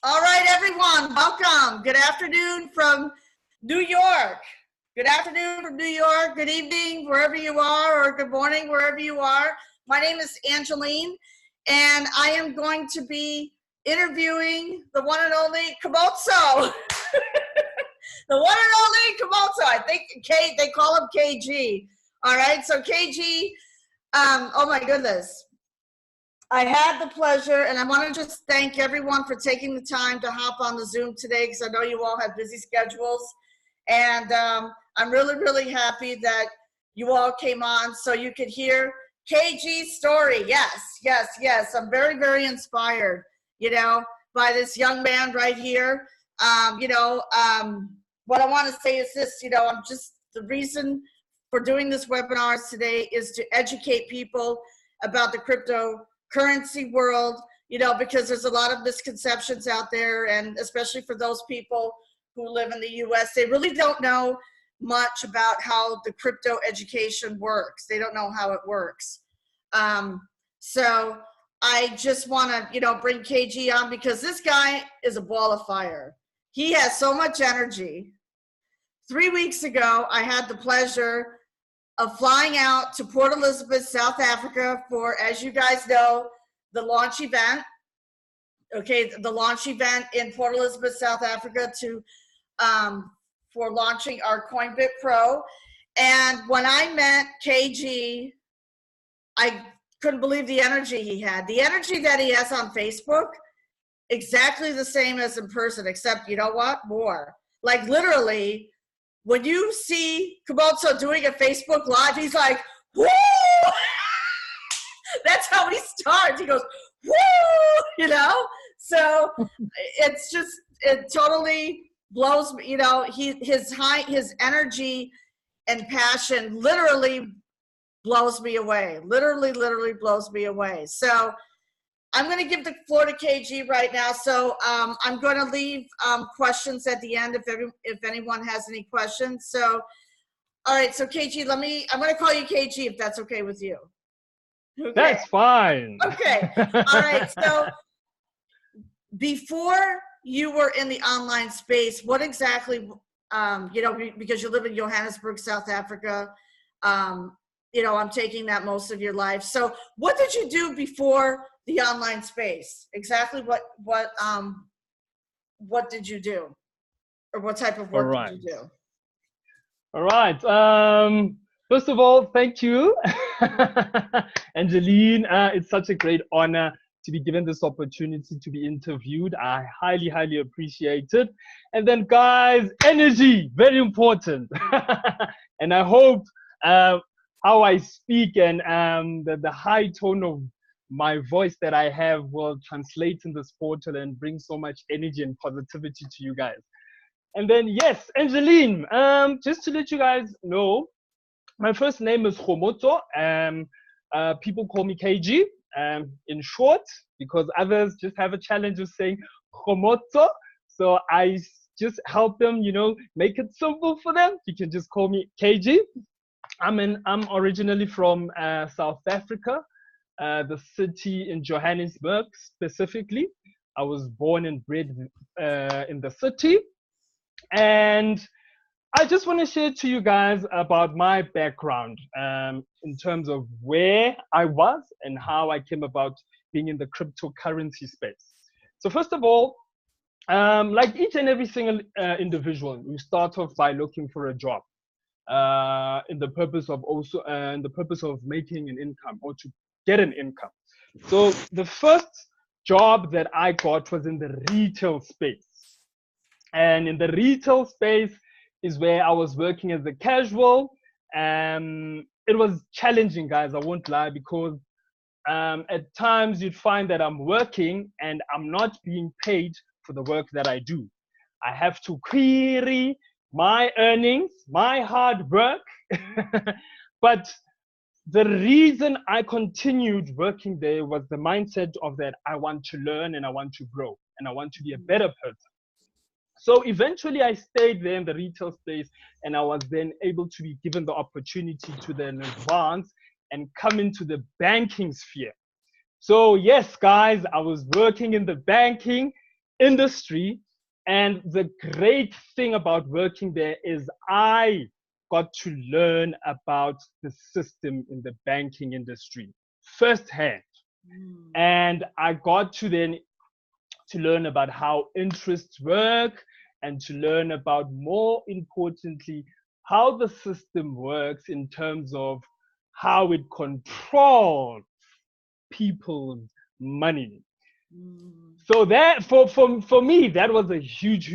All right, everyone, welcome. Good afternoon from New York. Good afternoon from New York. Good evening, wherever you are, or good morning, wherever you are. My name is Angeline, and I am going to be interviewing the one and only Kgomotso. The one and only Kgomotso. I think they call him KG. All right, so KG, oh my goodness. I had the pleasure, and I want to just thank everyone for taking the time to hop on the Zoom today, because I know you all have busy schedules. And I'm really, really happy that you all came on so you could hear KG's story. Yes, yes, yes. I'm very, very inspired, by this young man right here. What I want to say is this, the reason for doing this webinar today is to educate people about the cryptocurrency world, because there's a lot of misconceptions out there, and especially for those people who live in the US, they really don't know much about how the crypto education works. They don't know how it works. So I just want to, bring KG on, because this guy is a ball of fire. He has so much energy. 3 weeks ago, I had the pleasure of flying out to Port Elizabeth, South Africa for, as you guys know, the launch event. Okay, the launch event in Port Elizabeth, South Africa for launching our Coinbit Pro. And when I met KG, I couldn't believe the energy he had. The energy that he has on Facebook, exactly the same as in person, except, you know what, more. Like literally, when you see Kgomotso doing a Facebook Live, he's like, woo! That's how he starts. He goes, woo! So it totally blows me. His energy and passion literally blows me away. Literally blows me away. So I'm going to give the floor to KG right now. So I'm going to leave questions at the end if anyone has any questions. So, all right. So KG, I'm going to call you KG if that's okay with you. Okay. That's fine. Okay. All right. So before you were in the online space, what exactly, because you live in Johannesburg, South Africa, I'm taking that most of your life. So what did you do before the online space? Exactly what did you do? Or what type of work did you do? All right. First of all, thank you, Angeline. It's such a great honor to be given this opportunity to be interviewed. I highly, highly appreciate it. And then guys, energy, very important. And I hope how I speak and the high tone of my voice that I have will translate in this portal and bring so much energy and positivity to you guys. And then, yes, Angeline, just to let you guys know, my first name is Kgomotso. People call me KG in short, because others just have a challenge of saying Kgomotso. So I just help them, make it simple for them. You can just call me KG. I'm originally from South Africa, the city in Johannesburg specifically. I was born and bred in the city. And I just want to share to you guys about my background in terms of where I was and how I came about being in the cryptocurrency space. So first of all, like each and every single individual, we start off by looking for a job in the purpose of making an income or to get an income. So the first job that I got was in the retail space. And in the retail space is where I was working as a casual. It was challenging, guys, I won't lie, because at times you'd find that I'm working and I'm not being paid for the work that I do. I have to query my earnings, my hard work. But the reason I continued working there was the mindset of that I want to learn and I want to grow and I want to be a better person. So eventually I stayed there in the retail space, and I was then able to be given the opportunity to then advance and come into the banking sphere. So yes, guys, I was working in the banking, industry. And the great thing about working there is I got to learn about the system in the banking industry firsthand. And I got to then to learn about how interests work and to learn about, more importantly, how the system works in terms of how it controls people's money. So that for me, that was a huge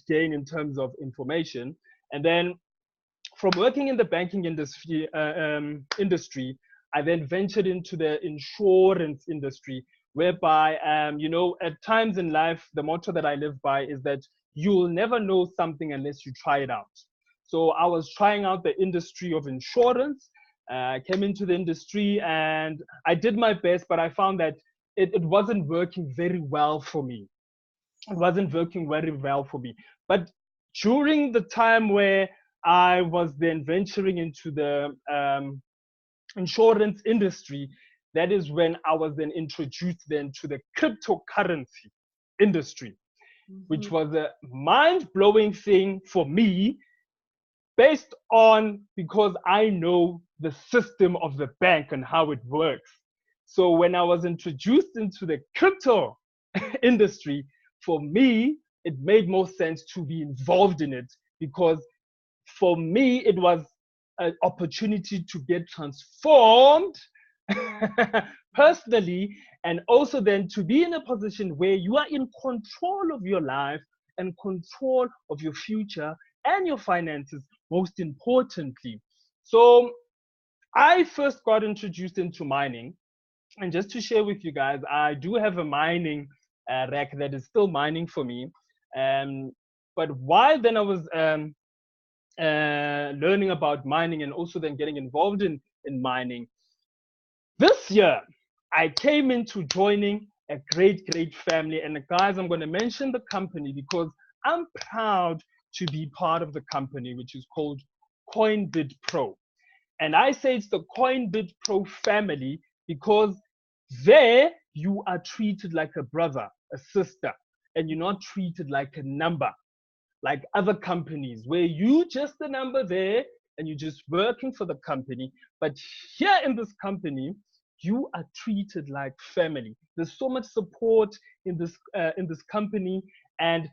gain in terms of information. And then from working in the banking industry, I then ventured into the insurance industry, whereby, at times in life, the motto that I live by is that you'll never know something unless you try it out. So I was trying out the industry of insurance. I came into the industry and I did my best, but I found that it wasn't working very well for me. It wasn't working very well for me. But during the time where I was then venturing into the insurance industry, that is when I was then introduced then to the cryptocurrency industry, which was a mind-blowing thing for me, based on, because I know the system of the bank and how it works. So when I was introduced into the crypto industry, for me, it made more sense to be involved in it, because for me, it was an opportunity to get transformed personally, and also then to be in a position where you are in control of your life and control of your future and your finances, most importantly. So I first got introduced into mining. And just to share with you guys, I do have a mining rack that is still mining for me. But while then I was learning about mining and also then getting involved in mining, this year I came into joining a great family. And guys, I'm going to mention the company because I'm proud to be part of the company, which is called Coinbit Pro. And I say it's the Coinbit Pro family because there you are treated like a brother, a sister, and you're not treated like a number, like other companies where you just a number there and you're just working for the company. But here in this company, you are treated like family. There's so much support in this company, and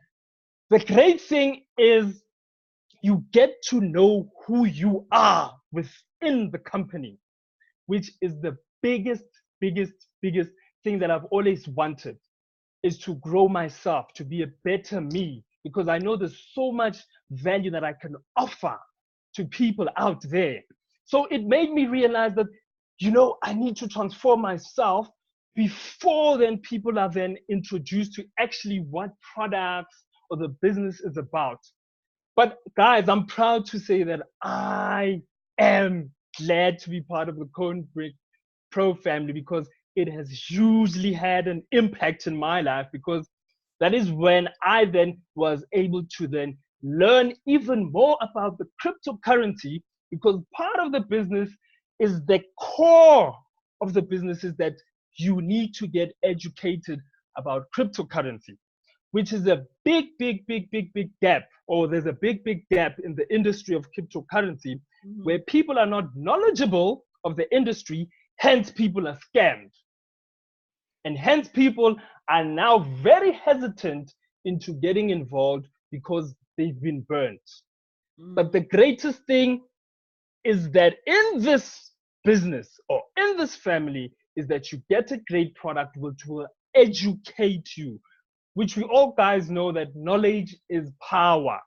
the great thing is you get to know who you are within the company, which is the biggest thing that I've always wanted, is to grow myself, to be a better me, because I know there's so much value that I can offer to people out there. So it made me realize that, I need to transform myself before then people are then introduced to actually what products or the business is about. But guys, I'm proud to say that I am glad to be part of the Coinbit Pro family, because it has hugely had an impact in my life, because that is when I then was able to then learn even more about the cryptocurrency, because part of the business is the core of the business is that you need to get educated about cryptocurrency, which is a big gap, or there's a big gap in the industry of cryptocurrency, where people are not knowledgeable of the industry, hence people are scammed. And hence people are now very hesitant into getting involved because they've been burnt. But the greatest thing is that in this business or in this family is that you get a great product which will educate you, which we all guys know that knowledge is power.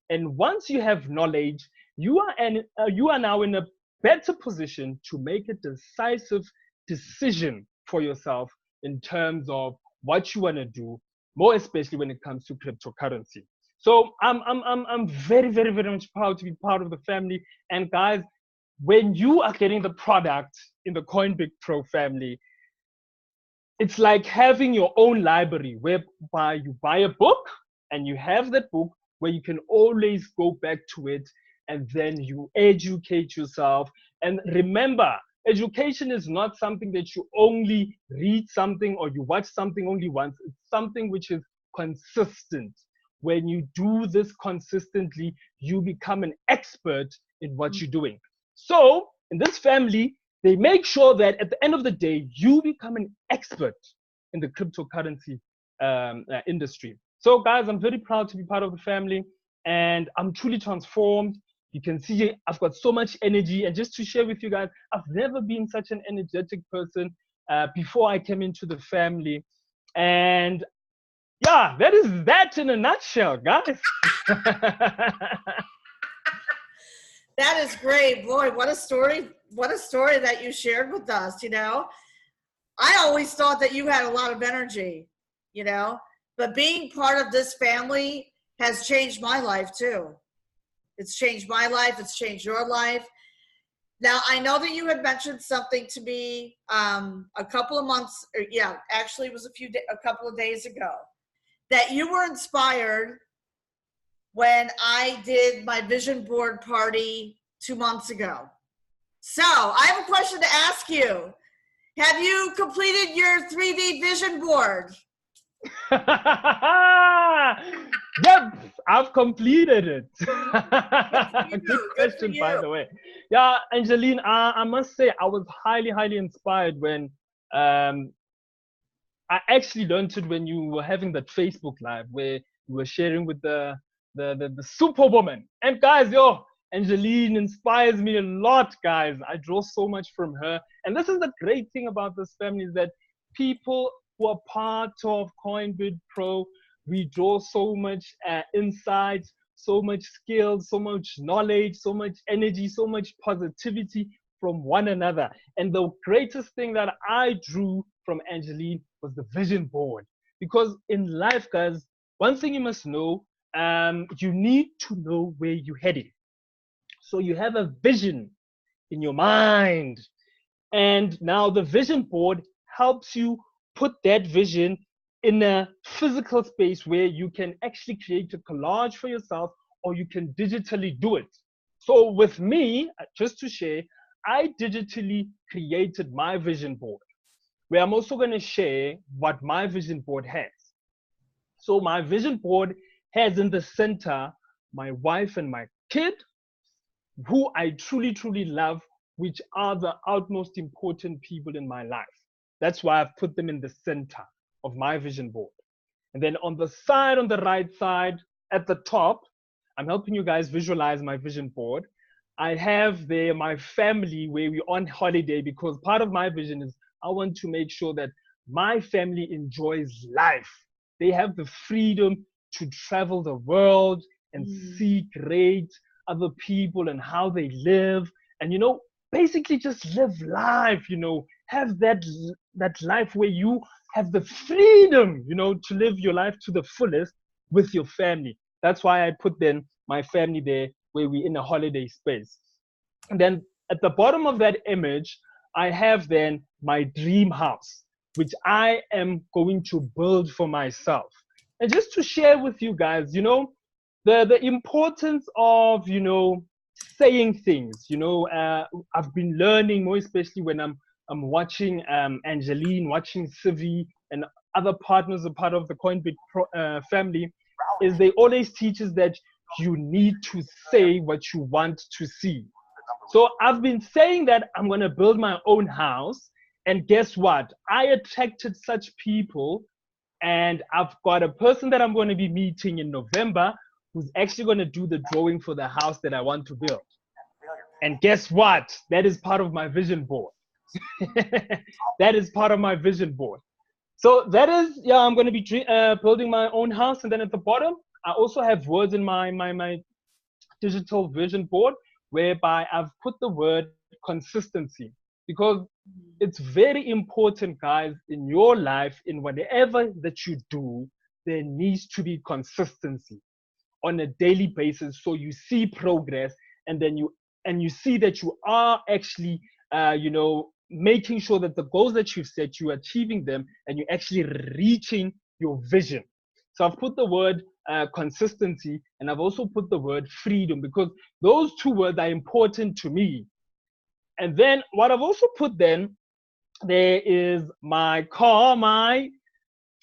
And once you have knowledge, you are now in a better position to make a decisive decision for yourself in terms of what you want to do, more especially when it comes to cryptocurrency. So I'm very much proud to be part of the family. And guys, when you are getting the product in the Coinbit Pro family, it's like having your own library whereby you buy a book and you have that book where you can always go back to it, and then you educate yourself. And remember, education is not something that you only read something or you watch something only once. It's something which is consistent. When you do this consistently, you become an expert in what you're doing. So in this family, they make sure that at the end of the day, you become an expert in the cryptocurrency industry. So guys, I'm very proud to be part of the family, and I'm truly transformed. You can see I've got so much energy, and just to share with you guys, I've never been such an energetic person before I came into the family. And yeah, that is that in a nutshell, guys. That is great. Boy, what a story. What a story that you shared with us, you know. I always thought that you had a lot of energy, you know, but being part of this family has changed my life too. It's changed my life. It's changed your life. Now, I know that you had mentioned something to me a couple of months, or yeah, actually it was a couple of days ago, that you were inspired when I did my vision board party 2 months ago. So I have a question to ask you. Have you completed your 3D vision board? Yep, I've completed it. Good Good for question, by you. the way. Yeah, Angeline, I must say I was highly inspired when I actually learned it when you were having that Facebook Live where you were sharing with the Superwoman. And guys, yo, Angeline inspires me a lot, guys. I draw so much from her. And this is the great thing about this family, is that people who are part of Coinbid Pro, we draw so much insight, so much skills, so much knowledge, so much energy, so much positivity from one another. And the greatest thing that I drew from Angeline was the vision board. Because in life, guys, one thing you must know, you need to know where you're heading. So you have a vision in your mind. And now the vision board helps you put that vision in a physical space where you can actually create a collage for yourself, or you can digitally do it. So with me, just to share, I digitally created my vision board, where I'm also going to share what my vision board has. So my vision board has in the center my wife and my kid, who I truly love, which are the utmost important people in my life. That's why I've put them in the center of my vision board. And then on the side, on the right side, at the top, I'm helping you guys visualize my vision board. I have there my family where we're on holiday, because part of my vision is I want to make sure that my family enjoys life. They have the freedom to travel the world and see great other people and how they live, and basically just live life, have that life where you have the freedom, to live your life to the fullest with your family. That's why I put then my family there, where we're in a holiday space. And then at the bottom of that image, I have then my dream house, which I am going to build for myself. And just to share with you guys, the importance of, saying things, I've been learning more, especially when I'm watching Angeline, watching Civi, and other partners, a part of the Coinbit family, is they always teach us that you need to say what you want to see. So I've been saying that I'm going to build my own house. And guess what? I attracted such people. And I've got a person that I'm going to be meeting in November who's actually going to do the drawing for the house that I want to build. And guess what? That is part of my vision board. That is part of my vision board. So that is, yeah, I'm going to be building my own house. And then at the bottom, I also have words in my digital vision board, whereby I've put the word consistency, because it's very important, guys, in your life, in whatever that you do, there needs to be consistency on a daily basis, so you see progress, and then you see that you are actually making sure that the goals that you've set, you're achieving them, and you're actually reaching your vision. So I've put the word consistency, and I've also put the word freedom, because those two words are important to me. And then what I've also put then, there is my car, my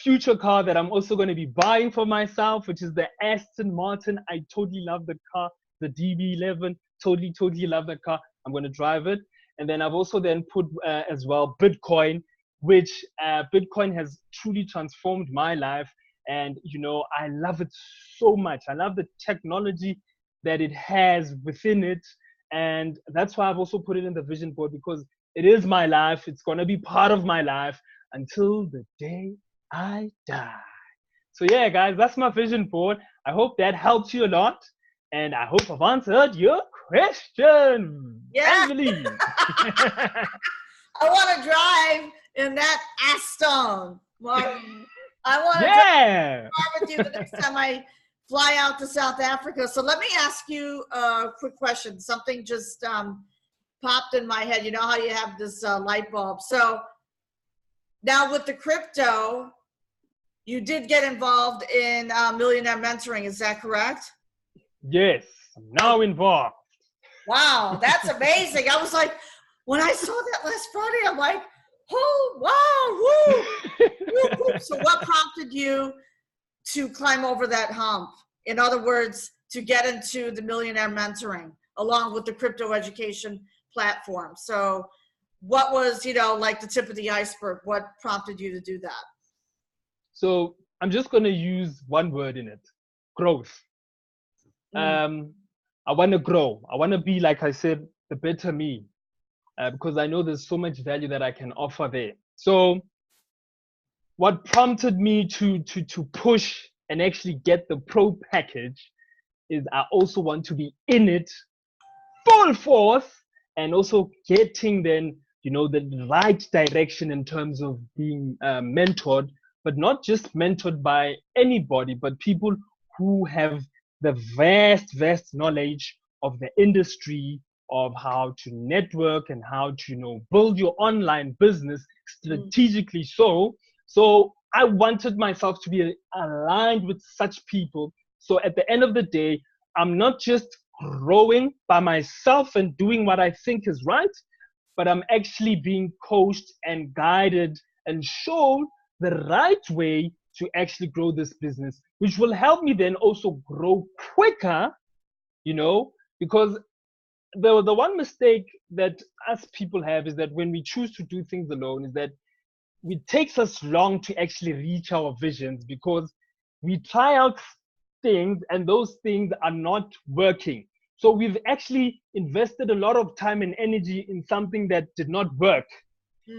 future car that I'm also going to be buying for myself, which is the Aston Martin. I totally love the car, the DB11. Totally love that car. I'm going to drive it. And then I've also then put as well Bitcoin, which Bitcoin has truly transformed my life. And, you know, I love it so much. I love the technology that it has within it. And that's why I've also put it in the vision board, because it is my life. It's going to be part of my life until the day I die. So yeah, guys, that's my vision board. I hope that helps you a lot. And I hope I've answered your question. Yeah. Angeline. I want to drive in that Aston Martin. I want to Yeah. drive with you the next time I fly out to South Africa. So let me ask you a quick question. Something just popped in my head. You know how you have this light bulb. So now with the crypto, you did get involved in millionaire mentoring. Is that correct? Yes, I'm now involved. Wow, that's amazing. I was like, when I saw that last Friday, I'm like, oh, wow, woo, woo, woo. So what prompted you to climb over that hump? In other words, to get into the millionaire mentoring along with the crypto education platform. So what was, you know, like the tip of the iceberg? What prompted you to do that? So I'm just going to use one word in it: growth. I want to grow. I want to be, like I said, the better me, because I know there's so much value that I can offer there. So what prompted me to push and actually get the pro package is I also want to be in it full force, and also getting then, you know, the right direction in terms of being mentored, but not just mentored by anybody, but people who have the vast knowledge of the industry, of how to network and how to, you know, build your online business strategically. So I wanted myself to be aligned with such people. So at the end of the day, I'm not just growing by myself and doing what I think is right, but I'm actually being coached and guided and shown the right way to actually grow this business, which will help me then also grow quicker, you know, because the one mistake that us people have is that when we choose to do things alone, is that it takes us long to actually reach our visions, because we try out things and those things are not working. So we've actually invested a lot of time and energy in something that did not work,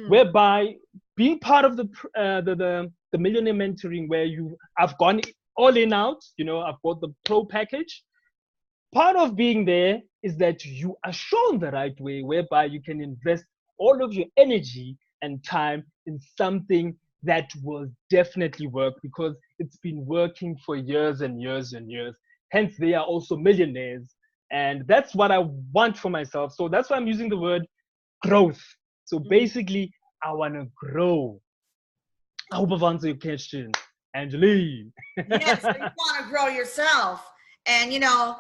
whereby being part of the millionaire mentoring, where I've gone all in out, you know, I've bought the pro package. Part of being there is that you are shown the right way, whereby you can invest all of your energy and time in something that will definitely work, because it's been working for years and years and years. Hence, they are also millionaires. And that's what I want for myself. So that's why I'm using the word growth. So basically, I want to grow. I hope I've answered your question, Angeline. Yes, so you want to grow yourself. And, you know,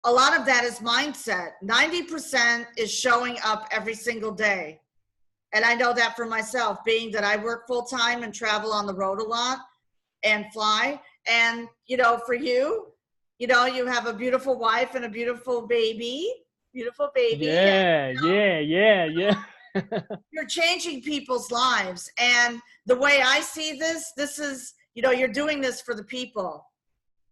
a lot of that is mindset. 90% is showing up every single day. And I know that for myself, being that I work full time and travel on the road a lot and fly. And, you know, for you, you know, you have a beautiful wife and a beautiful baby. Beautiful baby. Yeah, and, you know, yeah. You're changing people's lives. And the way I see this is, you know, you're doing this for the people.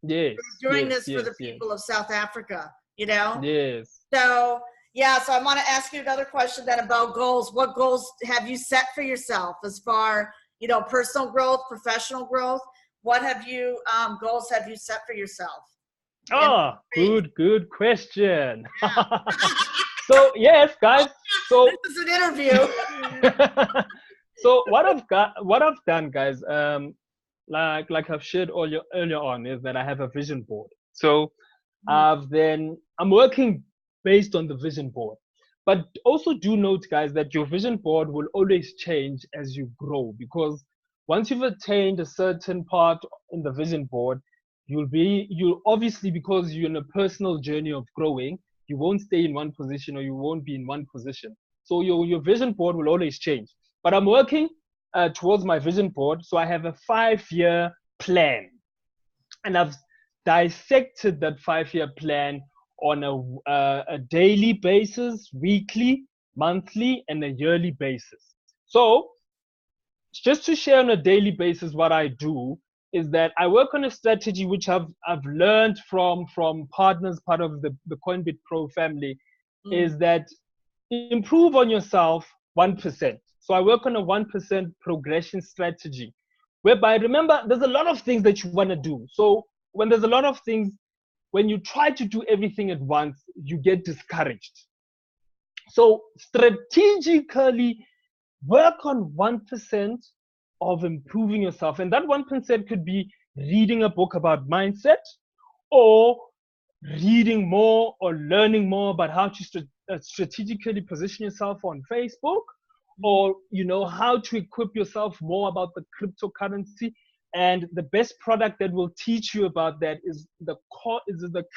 Yes. You're doing this for the people of South Africa, you know? Yes. So, yeah, so I want to ask you another question then about goals. What goals have you set for yourself as far, you know, personal growth, professional growth? What have you, goals have you set for yourself? Oh, good question. Yeah. So yes, guys. So this is an interview. So what I've done, guys, like I've shared earlier on, is that I have a vision board. So I'm working based on the vision board. But also do note, guys, that your vision board will always change as you grow, because once you've attained a certain part in the vision board, you'll obviously, because you're in a personal journey of growing, you won't stay in one position, or you won't be in one position. So your vision board will always change. But I'm working towards my vision board. So I have a 5-year plan, and I've dissected that 5-year plan on a daily basis, weekly, monthly, and a yearly basis. So just to share on a daily basis, what I do is that I work on a strategy which I've learned from partners, part of the Coinbit Pro family, is that improve on yourself 1%. So I work on a 1% progression strategy, whereby, remember, there's a lot of things that you want to do. So when there's a lot of things, when you try to do everything at once, you get discouraged. So strategically work on 1% of improving yourself. And that 1% could be reading a book about mindset, or reading more or learning more about how to strategically position yourself on Facebook, or how to equip yourself more about the cryptocurrency. And the best product that will teach you about that is the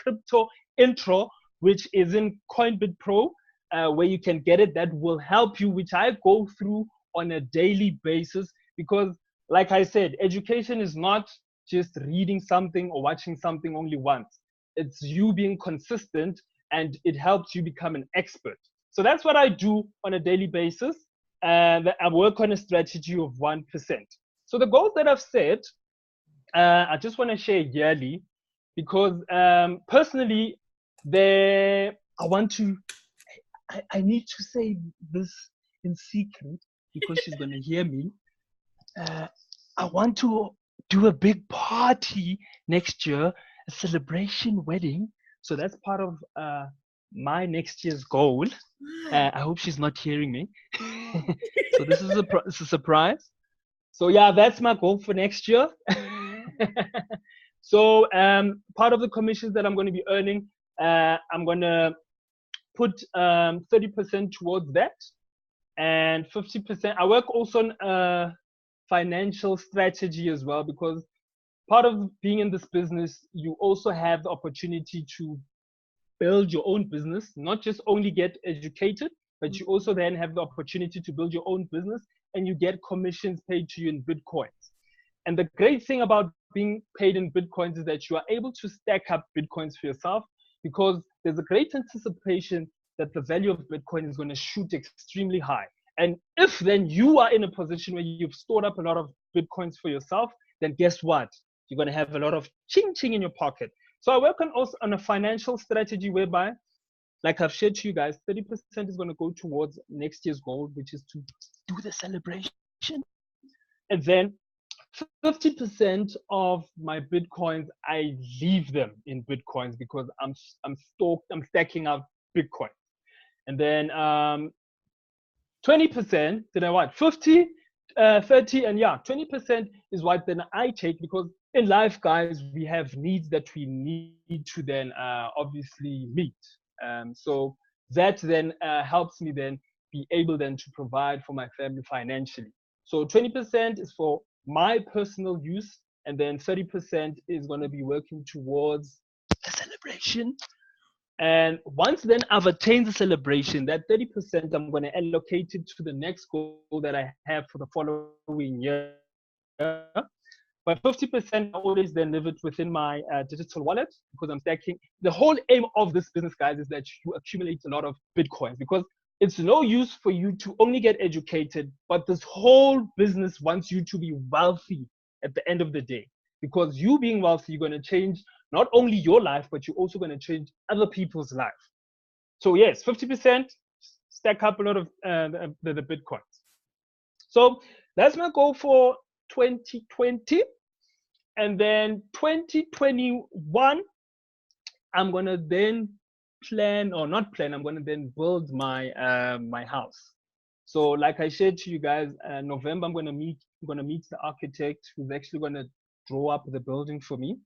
crypto intro, which is in Coinbit Pro, where you can get it. That will help you, which I go through on a daily basis, because like I said, education is not just reading something or watching something only once. It's you being consistent, and it helps you become an expert. So that's what I do on a daily basis. And I work on a strategy of 1%. So the goals that I've set, I just want to share yearly, because personally, I need to say this in secret, because she's going to hear me. I want to do a big party next year, a celebration wedding. So that's part of my next year's goal. I hope she's not hearing me. So this is a surprise. So yeah, that's my goal for next year. So part of the commissions that I'm going to be earning, I'm going to put 30% towards that, and 50%. I work also on financial strategy as well, because part of being in this business, you also have the opportunity to build your own business, not just only get educated, but you also then have the opportunity to build your own business, and you get commissions paid to you in Bitcoins. And the great thing about being paid in Bitcoins is that you are able to stack up Bitcoins for yourself, because there's a great anticipation that the value of Bitcoin is going to shoot extremely high. And if then you are in a position where you've stored up a lot of Bitcoins for yourself, then guess what? You're going to have a lot of ching-ching in your pocket. So I work on a financial strategy whereby, like I've shared to you guys, 30% is going to go towards next year's goal, which is to do the celebration. And then 50% of my Bitcoins, I leave them in Bitcoins, because I'm stacking up Bitcoin. And then 20%, then I want 50, 30, and yeah, 20% is what then I take, because in life, guys, we have needs that we need to then obviously meet. So that then helps me then be able then to provide for my family financially. So 20% is for my personal use, and then 30% is going to be working towards a celebration. And once then I've attained the celebration, that 30% I'm going to allocate it to the next goal that I have for the following year. But 50% I always then leave it within my digital wallet, because I'm stacking. The whole aim of this business, guys, is that you accumulate a lot of Bitcoins, because it's no use for you to only get educated, but this whole business wants you to be wealthy at the end of the day. Because you being wealthy, you're going to change not only your life, but you're also going to change other people's life. So yes, 50% stack up a lot of the Bitcoins. So that's my goal for 2020. And then 2021, I'm going to then I'm going to then build my my house. So like I shared to you guys, November, I'm going to meet the architect who's actually going to draw up the building for me.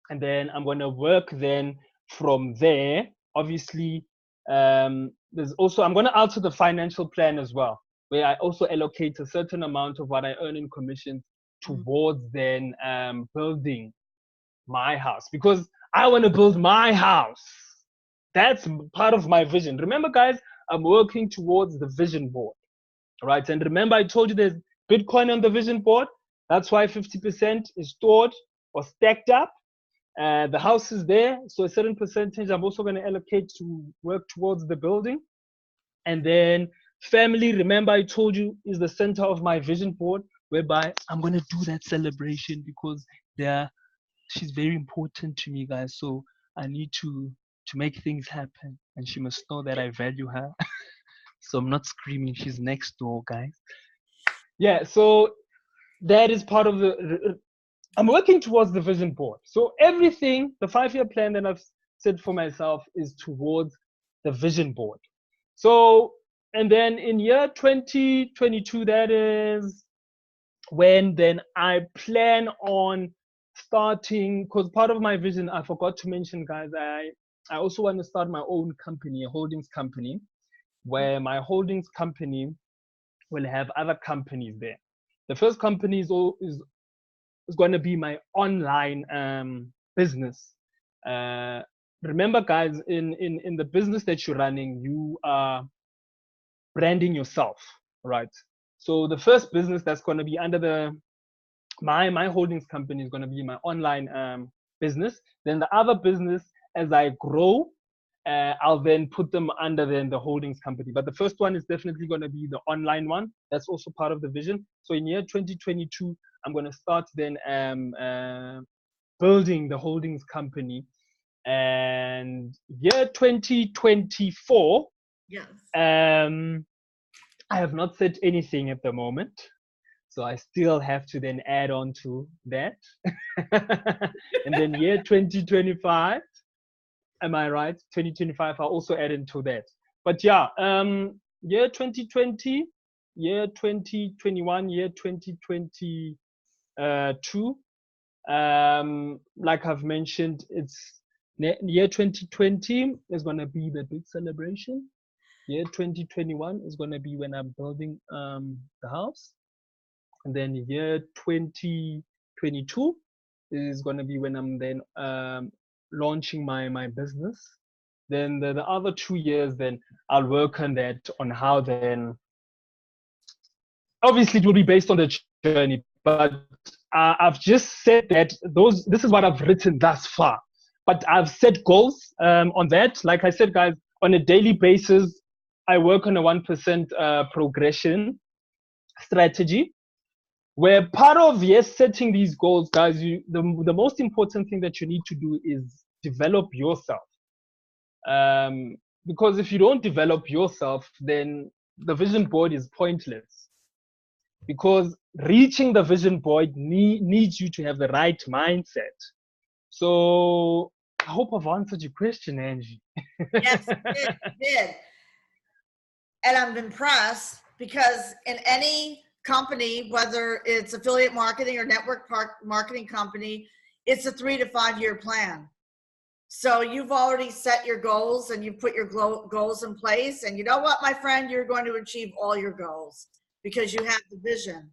And then I'm going to work then from there. Obviously, there's also, I'm going to alter the financial plan as well, where I also allocate a certain amount of what I earn in commissions towards then building my house, because I want to build my house. That's part of my vision. Remember, guys, I'm working towards the vision board, right? And remember, I told you Bitcoin on the vision board. That's why 50% is stored or stacked up. The house is there, so a certain percentage I'm also going to allocate to work towards the building. And then family, remember I told you, is the center of my vision board, whereby I'm going to do that celebration because she's very important to me, guys. So I need to make things happen, and she must know that I value her. So I'm not screaming, she's next door, guys. Yeah, so that is part of I'm working towards the vision board. So everything, the 5-year plan that I've set for myself is towards the vision board. So, and then in year 2022, that is when then I plan on starting, because part of my vision, I forgot to mention, guys, I also want to start my own company, a holdings company, where my holdings company will have other companies there. The first company is going to be my online business. Remember, guys, in the business that you're running, you are branding yourself, right? So the first business that's going to be under my holdings company is going to be my online business. Then the other business, as I grow, I'll then put them under the holdings company. But the first one is definitely going to be the online one. That's also part of the vision. So in year 2022, I'm going to start then building the holdings company. And year 2024, yes, I have not said anything at the moment. So I still have to then add on to that. And then year 2025, am I right? 2025, I'll also add into that. But yeah, year 2020, year 2021, year 2022, like I've mentioned, it's year 2020 is going to be the big celebration. Year 2021 is going to be when I'm building the house. And then year 2022 is going to be when I'm then launching my business. Then the other 2 years, then I'll work on that, on how then, obviously it will be based on the journey, but I've just said that this is what I've written thus far. But I've set goals on that. Like I said, guys, on a daily basis, I work on a 1% progression strategy. Where part of, yes, setting these goals, guys, the most important thing that you need to do is develop yourself. Because if you don't develop yourself, then the vision board is pointless. Because reaching the vision board needs you to have the right mindset. So I hope I've answered your question, Angie. yes, you did. And I'm impressed because in any company, whether it's affiliate marketing or network marketing company, it's a 3 to 5 year plan. So you've already set your goals and you put your goals in place. And you know what, my friend, you're going to achieve all your goals because you have the vision,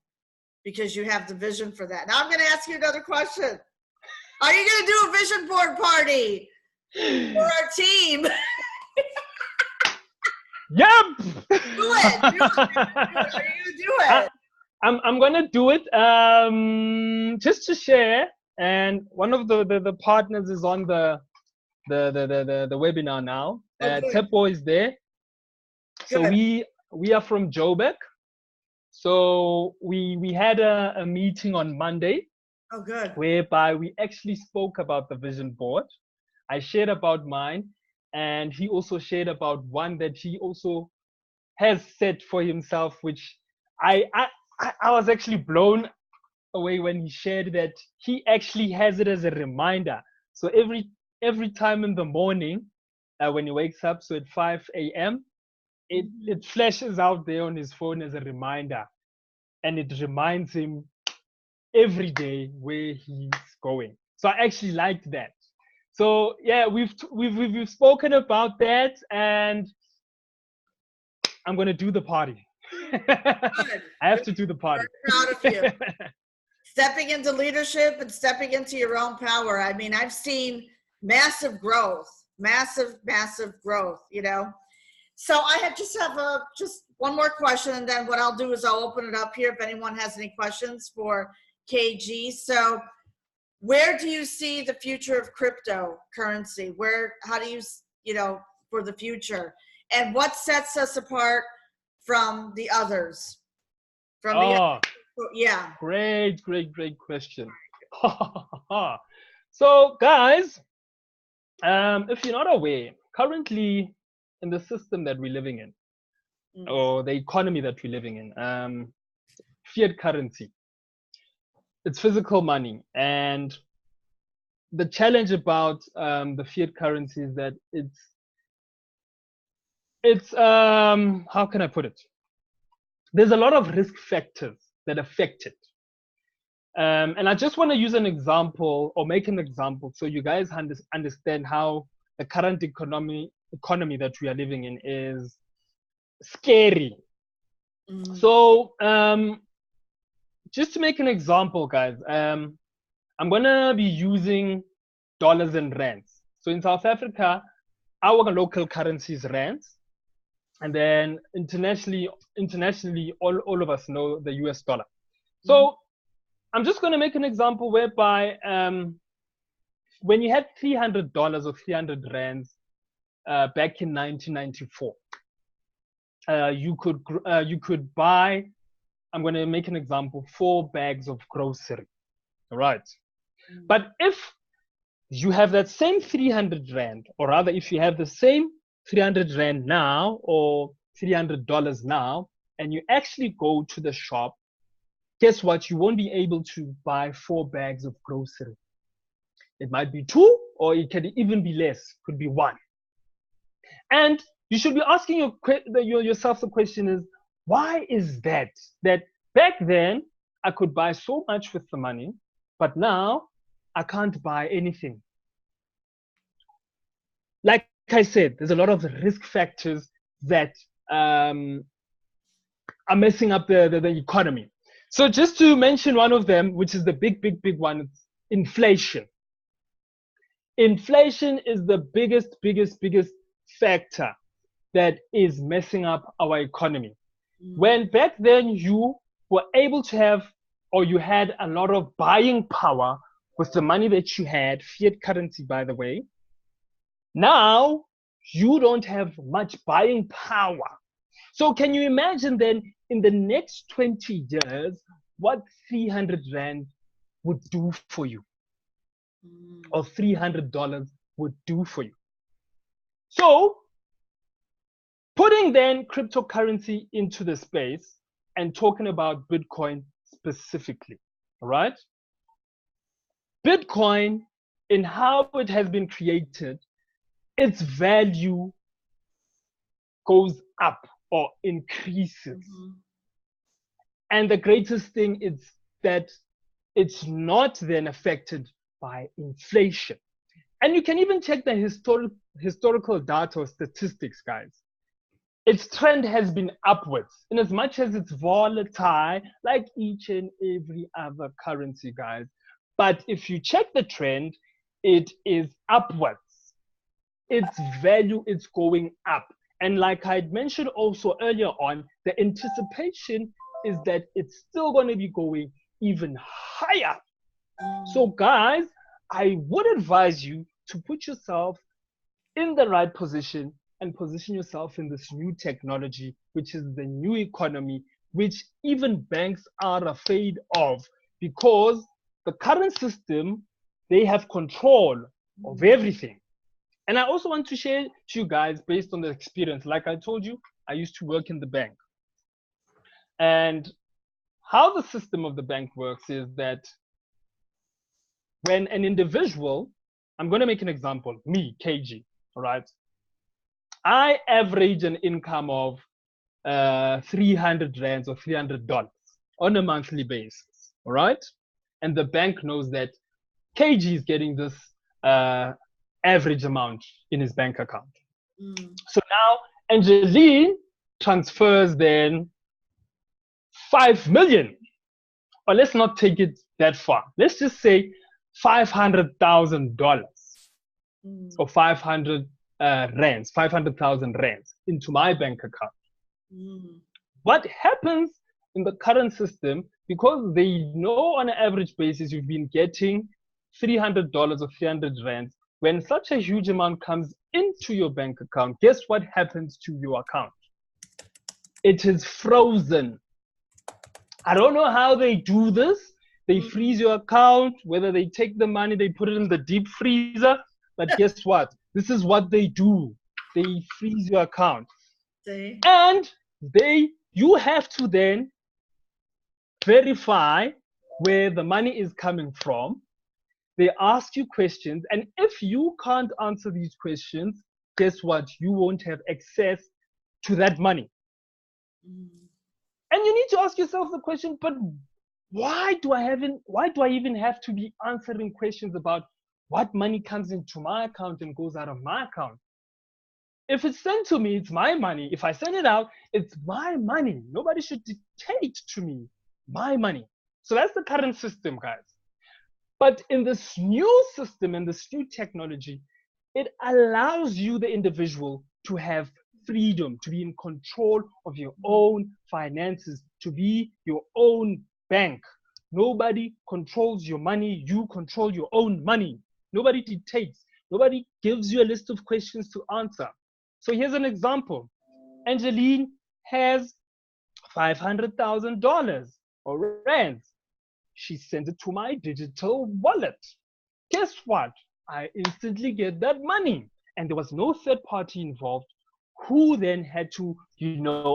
for that. Now I'm going to ask you another question. Are you going to do a vision board party for our team? Yep. Do it. Are you going to do it? I'm gonna do it just to share. And one of the partners is on the webinar now. Tepo is there. So we are from Joburg. So we had a meeting on Monday. Oh, good. Whereby we actually spoke about the vision board. I shared about mine, and he also shared about one that he also has set for himself, which I was actually blown away when he shared that he actually has it as a reminder. So every time in the morning, when he wakes up, so at 5 a.m., it flashes out there on his phone as a reminder, and it reminds him every day where he's going. So I actually liked that. So yeah, we've spoken about that, and I'm gonna do the party. I have to do the party. Very proud of you. Stepping into leadership and stepping into your own power. I mean, I've seen massive growth, massive growth, you know. So I have just one more question, and then what I'll do is I'll open it up here if anyone has any questions for KG. So where do you see the future of cryptocurrency? How do you, for the future? And what sets us apart from the others? Yeah. Great question. So guys, if you're not aware, currently in the system that we're living in, or the economy that we're living in, fiat currency, it's physical money. And the challenge about the fiat currency is that it's how can I put it? There's a lot of risk factors that affect it. And I just want to use an example or make an example so you guys understand how the current economy that we are living in is scary. So just to make an example, guys, I'm gonna be using dollars and rands. So in South Africa, our local currency is rands, and then internationally, all of us know the US dollar. So I'm just gonna make an example whereby when you had $300 or 300 rands back in 1994. You could buy, I'm going to make an example, 4 bags of grocery. All right. But if you have that same 300 rand, or rather if you have the same 300 rand now or $300 now, and you actually go to the shop, guess what? You won't be able to buy 4 bags of grocery. It might be 2, or it can even be less, could be 1. And you should be asking yourself the question is, why is that back then I could buy so much with the money, but now I can't buy anything? Like I said, there's a lot of risk factors that are messing up the economy. So just to mention one of them, which is the big one, it's inflation. Inflation is the biggest factor that is messing up our economy. When back then you were able to have, or you had a lot of buying power with the money that you had, fiat currency, by the way, now you don't have much buying power. So can you imagine then in the next 20 years, what 300 rand would do for you? Or $300 would do for you? So putting then cryptocurrency into the space and talking about Bitcoin specifically, all right? Bitcoin, in how it has been created, its value goes up or increases. And the greatest thing is that it's not then affected by inflation. And you can even check the historical data or statistics, guys. Its trend has been upwards, in as much as it's volatile, like each and every other currency, guys. But if you check the trend, it is upwards. Its value is going up. And like I had mentioned also earlier on, the anticipation is that it's still going to be going even higher. So guys, I would advise you to put yourself in the right position and position yourself in this new technology, which is the new economy, which even banks are afraid of, because the current system, they have control of everything. And I also want to share to you guys, based on the experience, like I told you, I used to work in the bank. And how the system of the bank works is that when an individual, I'm going to make an example, me, KG, all right? I average an income of 300 rands or $300 on a monthly basis, all right? And the bank knows that KG is getting this average amount in his bank account. So now Angeline transfers then 5 million, or let's not take it that far. Let's just say $500,000 or 500 rands, 500,000 rands into my bank account. What happens in the current system, because they know on an average basis you've been getting $300 or 300 rands, when such a huge amount comes into your bank account, guess what happens to your account? It is frozen. I don't know how they do this. They freeze your account, whether they take the money, they put it in the deep freezer. But guess what? This is what they do. They freeze your account. See? And you have to then verify where the money is coming from. They ask you questions. And if you can't answer these questions, guess what? You won't have access to that money. And you need to ask yourself the question, but why do I even have to be answering questions about what money comes into my account and goes out of my account? If it's sent to me, it's my money. If I send it out, it's my money. Nobody should dictate to me my money. So that's the current system, guys. But in this new system and this new technology, it allows you, the individual, to have freedom, to be in control of your own finances, to be your own bank. Nobody controls your money. You control your own money. Nobody dictates. Nobody gives you a list of questions to answer. So here's an example. Angeline has $500,000 or rands. She sends it to my digital wallet. Guess what? I instantly get that money. And there was no third party involved who then had to,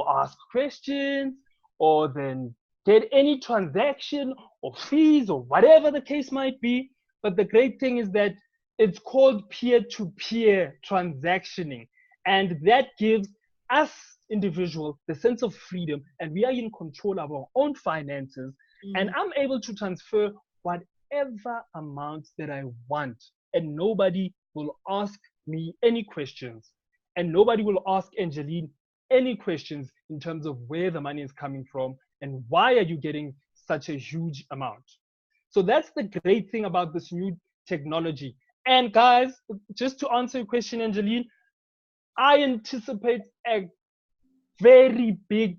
ask questions or then get any transaction or fees or whatever the case might be. But the great thing is that it's called peer-to-peer transactioning. And that gives us individuals the sense of freedom, and we are in control of our own finances. And I'm able to transfer whatever amounts that I want. And nobody will ask me any questions. And nobody will ask Angeline any questions in terms of where the money is coming from and why are you getting such a huge amount. So that's the great thing about this new technology. And guys, just to answer your question, Angeline, I anticipate a very big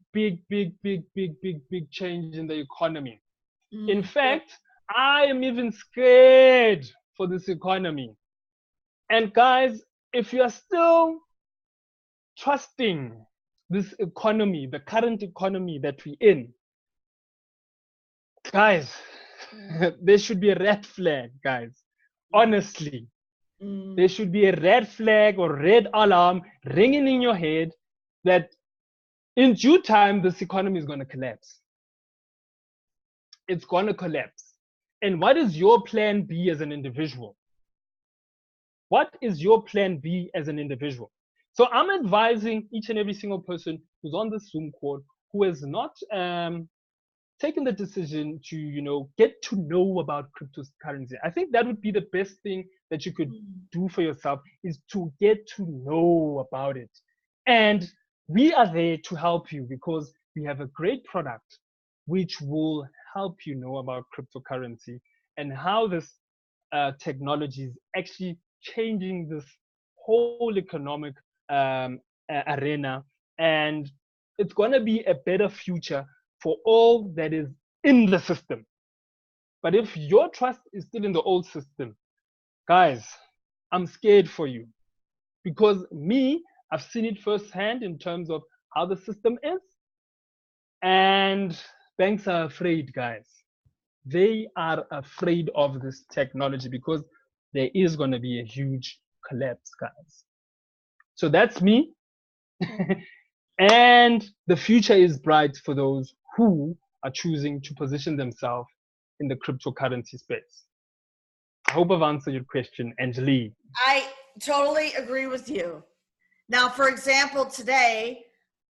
change in the economy. In fact, I am even scared for this economy. And guys, if you are still trusting this economy, the current economy that we're in, guys, there should be a red flag, guys. Honestly, there should be a red flag or red alarm ringing in your head that in due time, this economy is going to collapse. It's going to collapse. And what is your plan B as an individual? What is your plan B as an individual? So I'm advising each and every single person who's on this Zoom call who has not taken the decision to, get to know about cryptocurrency. I think that would be the best thing that you could do for yourself, is to get to know about it. And we are there to help you because we have a great product which will help you know about cryptocurrency and how this technology is actually changing this whole economic arena. And it's going to be a better future for all that is in the system. But if your trust is still in the old system, guys, I'm scared for you, because I've seen it firsthand in terms of how the system is. And banks are afraid, guys. They are afraid of this technology because there is going to be a huge collapse, guys. So that's me. And the future is bright for those who are choosing to position themselves in the cryptocurrency space. I hope I've answered your question, Angeline. I totally agree with you. Now, for example, today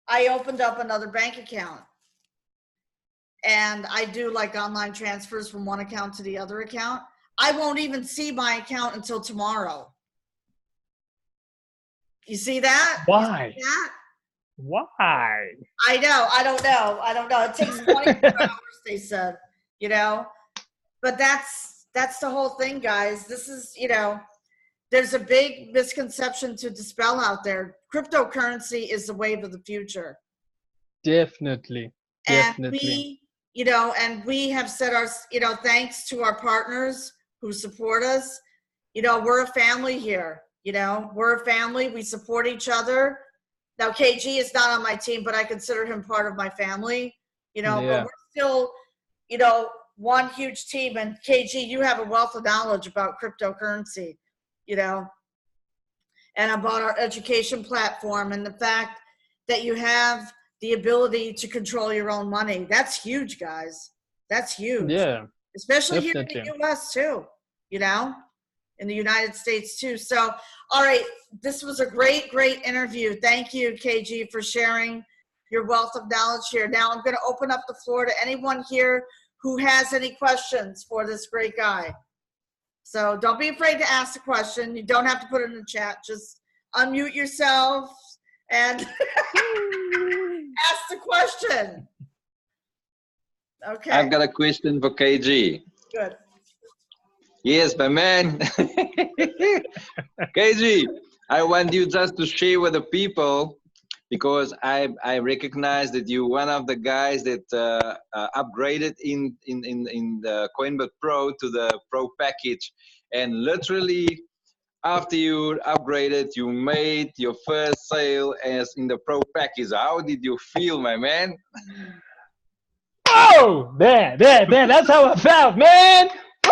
I opened up another bank account and I do like online transfers from one account to the other account. I won't even see my account until tomorrow. You see that? Why? You see that? Why? I know. I don't know. It takes 24 hours, they said, but that's the whole thing, guys. This is, there's a big misconception to dispel out there. Cryptocurrency is the wave of the future. Definitely. And Definitely. we have said thanks to our partners who support us. We're a family here. We're a family. We support each other. Now, KG is not on my team, but I consider him part of my family. But Yeah. we're still, you know, one huge team. And KG, you have a wealth of knowledge about cryptocurrency, you know, and about our education platform and the fact that you have the ability to control your own money. That's huge, guys. That's huge, Yeah. especially here in Definitely. the US too, you know, in the United States too. So, all right, this was a great, great interview. Thank you, KG, for sharing your wealth of knowledge here. Now I'm going to open up the floor to anyone here who has any questions for this great guy. So don't be afraid to ask the question. You don't have to put it in the chat. Just unmute yourself and ask the question. Okay. I've got a question for KG. Good. Yes, my man. KG, I want you just to share with the people, because I recognize that you're one of the guys that upgraded in the Coinbase Pro to the Pro package, and literally after you upgraded, you made your first sale as in the Pro package. How did you feel, my man? Oh, there. That's how I felt, man. Woo!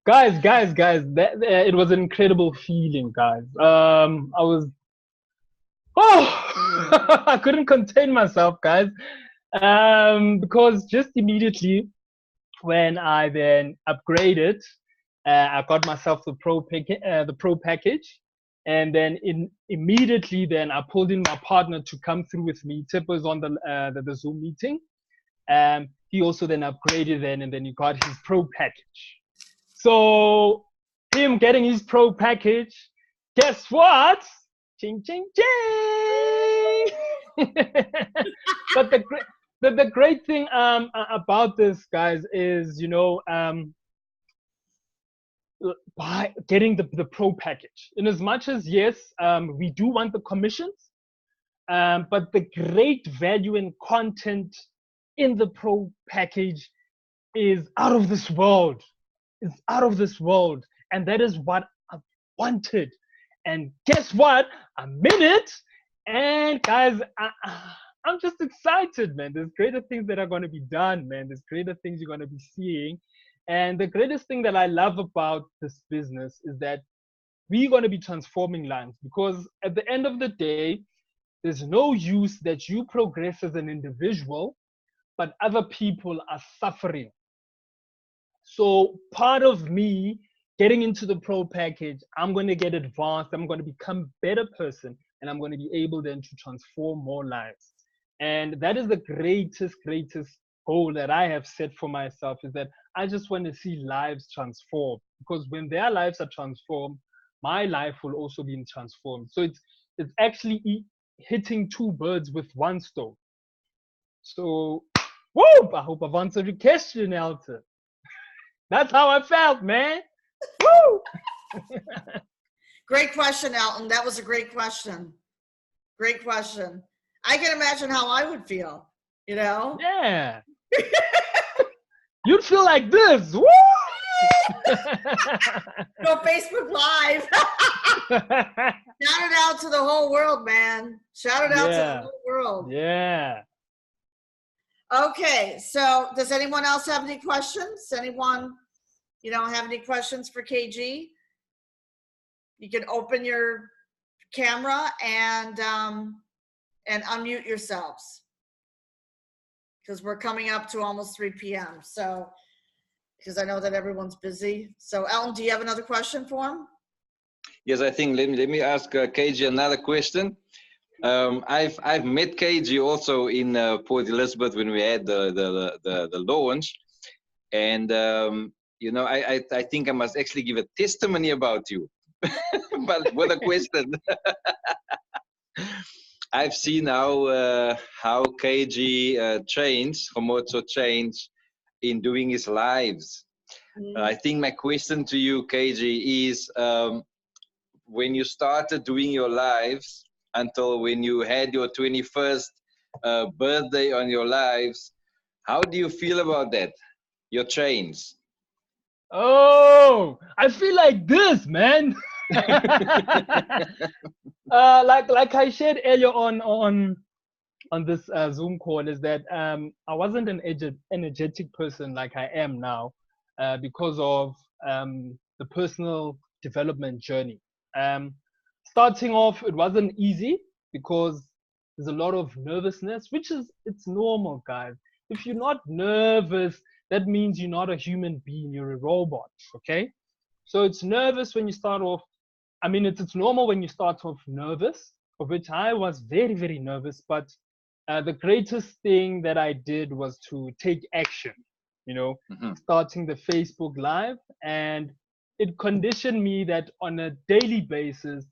guys, it was an incredible feeling, guys. I was, I couldn't contain myself, guys. Because just immediately when I then upgraded, I got myself the pro package, and then immediately then I pulled in my partner to come through with me. Tip was on the Zoom meeting. He also then upgraded then, and then he got his pro package. So him getting his pro package, guess what? Ching ching ching. But the great thing about this, guys, is by getting the pro package. In as much as yes, we do want the commissions, but the great value and content in the pro package is out of this world. It's out of this world, and that is what I wanted. And guess what? I'm in it, and guys, I'm just excited, man. There's greater things that are going to be done, man. There's greater things you're going to be seeing. And the greatest thing that I love about this business is that we're going to be transforming lives, because at the end of the day, there's no use that you progress as an individual, but other people are suffering. So part of me getting into the pro package, I'm going to get advanced. I'm going to become a better person, and I'm going to be able then to transform more lives. And that is the greatest goal that I have set for myself, is that I just want to see lives transform, because when their lives are transformed, my life will also be transformed. So it's actually hitting two birds with one stone. So, whoop! I hope I've answered your question, Elton. That's how I felt, man. Woo! Great question, Elton. That was a great question. Great question. I can imagine how I would feel, Yeah. You'd feel like this. Woo! Go Facebook Live. Shout it out to the whole world, man. Shout it out to the whole world. Yeah. Okay, so does anyone else have any questions? Anyone, have any questions for KG? You can open your camera and unmute yourselves, because we're coming up to almost 3 p.m. So, because I know that everyone's busy. So, Elton, do you have another question for him? Yes, I think let me ask KG another question. I've met KG also in Port Elizabeth when we had the launch, and I think I must actually give a testimony about you, but with a question. I've seen how KG changed, Kgomotso changed in doing his lives. I think my question to you, KG, is when you started doing your lives, until when you had your 21st birthday on your lives. How do you feel about that? Your change? Oh, I feel like this, man. Like I shared earlier on this Zoom call, is that I wasn't an energetic person like I am now, because of the personal development journey. Starting off, it wasn't easy because there's a lot of nervousness, which is, it's normal, guys. If you're not nervous, that means you're not a human being, you're a robot, okay? So it's nervous when you start off. I mean, it's normal when you start off nervous, of which I was very, very nervous. But the greatest thing that I did was to take action, you know, starting the Facebook Live. And it conditioned me that on a daily basis,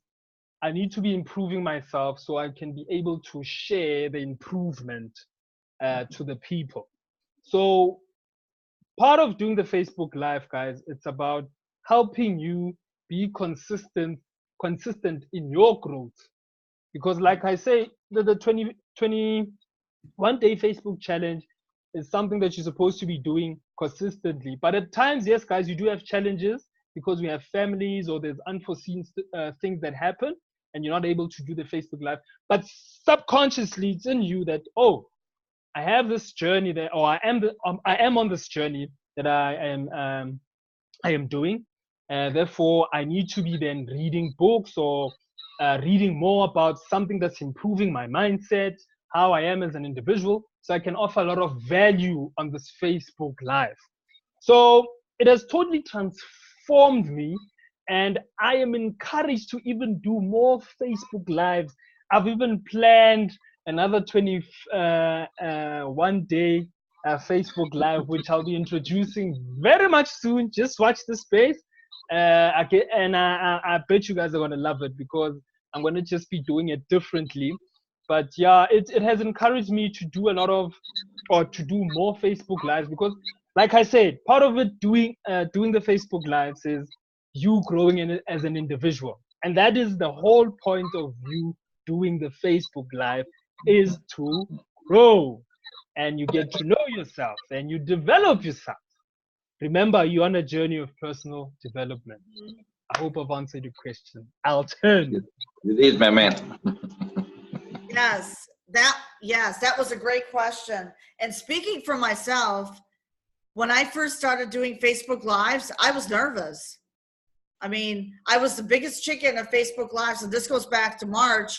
I need to be improving myself so I can be able to share the improvement to the people. So part of doing the Facebook Live, guys, it's about helping you be consistent in your growth. Because like I say, the 21 day Facebook challenge is something that you're supposed to be doing consistently. But at times, yes, guys, you do have challenges because we have families or there's unforeseen things that happen and you're not able to do the Facebook Live. But subconsciously, it's in you that, oh, I have this journey that, or I am on this journey that I am doing. Therefore, I need to be then reading books or reading more about something that's improving my mindset, how I am as an individual, so I can offer a lot of value on this Facebook Live. So it has totally transformed me, and I am encouraged to even do more Facebook Lives. I've even planned another 21 day Facebook Live, which I'll be introducing very much soon. Just watch the space. I bet you guys are going to love it because I'm going to just be doing it differently. But yeah, it has encouraged me to do to do more Facebook Lives because, like I said, part of it doing the Facebook Lives is you growing in it as an individual. And that is the whole point of you doing the Facebook Live, is to grow and you get to know yourself and you develop yourself. Remember, you're on a journey of personal development. I hope I've answered your question. Alton. You did, my man. Yes, that was a great question. And speaking for myself, when I first started doing Facebook Lives, I was nervous. I mean, I was the biggest chicken of Facebook Lives, and this goes back to March.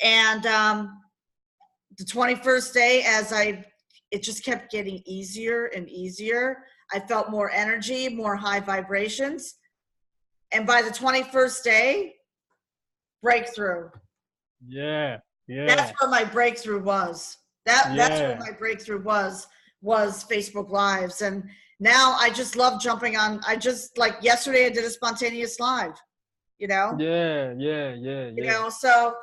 And the 21st day, it just kept getting easier and easier. I felt more energy, more high vibrations. And by the 21st day, breakthrough. Yeah. That's where my breakthrough was. That's where my breakthrough was Facebook Lives. And now I just love jumping on. Like yesterday I did a spontaneous live, you know? Yeah. You know, so,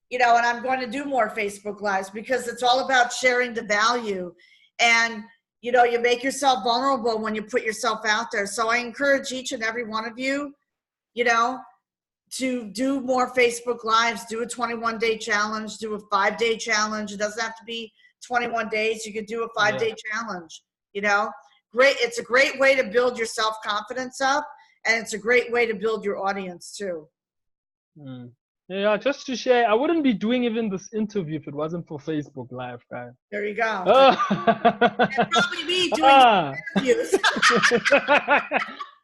you know, and I'm going to do more Facebook Lives because it's all about sharing the value. And, you know, you make yourself vulnerable when you put yourself out there. So I encourage each and every one of you, you know, to do more Facebook Lives, do a 21-day challenge, do a 5-day challenge. It doesn't have to be 21 days. You could do a 5-day challenge, you know. It's a great way to build your self-confidence up, and it's a great way to build your audience too. Yeah, just to share, I wouldn't be doing even this interview if it wasn't for Facebook Live, guys. There you go. And probably me doing interviews.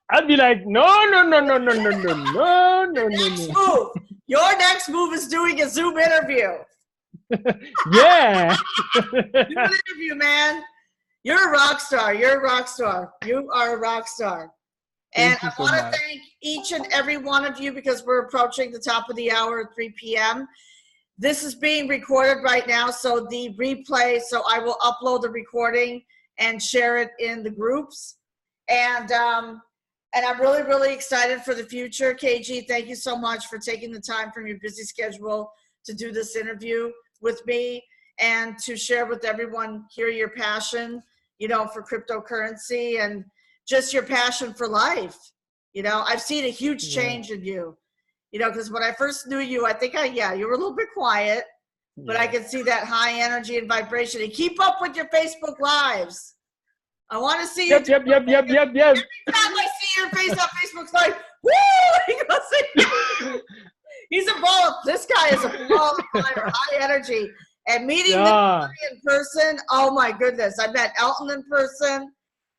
I'd be like, no. Your next move is doing a Zoom interview. Yeah. Zoom interview, man. You're a rock star. You are a rock star. And I want to thank each and every one of you because we're approaching the top of the hour at 3 p.m. This is being recorded right now, so the replay, so I will upload the recording and share it in the groups. And I'm really, really excited for the future. KG, thank you so much for taking the time from your busy schedule to do this interview with me and to share with everyone here your passion, you know, for cryptocurrency and just your passion for life. You know, I've seen a huge change in you. You know, because when I first knew you, I think you were a little bit quiet, but I could see that high energy and vibration. And keep up with your Facebook Lives. I want to see you. Yep. Every time I see your face on Facebook Live, woo! He's a ball. This guy is a ball of fire, high energy. And meeting this guy in person, oh my goodness. I met Elton in person,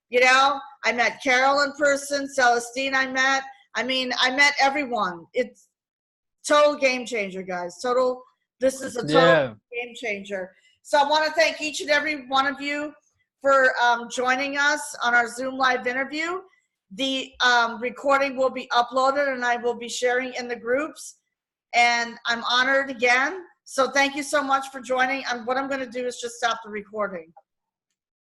you know. I met Carol in person, Celestine I met. I mean, I met everyone. It's total game changer, guys. This is a total game changer. So I want to thank each and every one of you for joining us on our Zoom live interview. The recording will be uploaded and I will be sharing in the groups. And I'm honored again. So thank you so much for joining. And what I'm going to do is just stop the recording.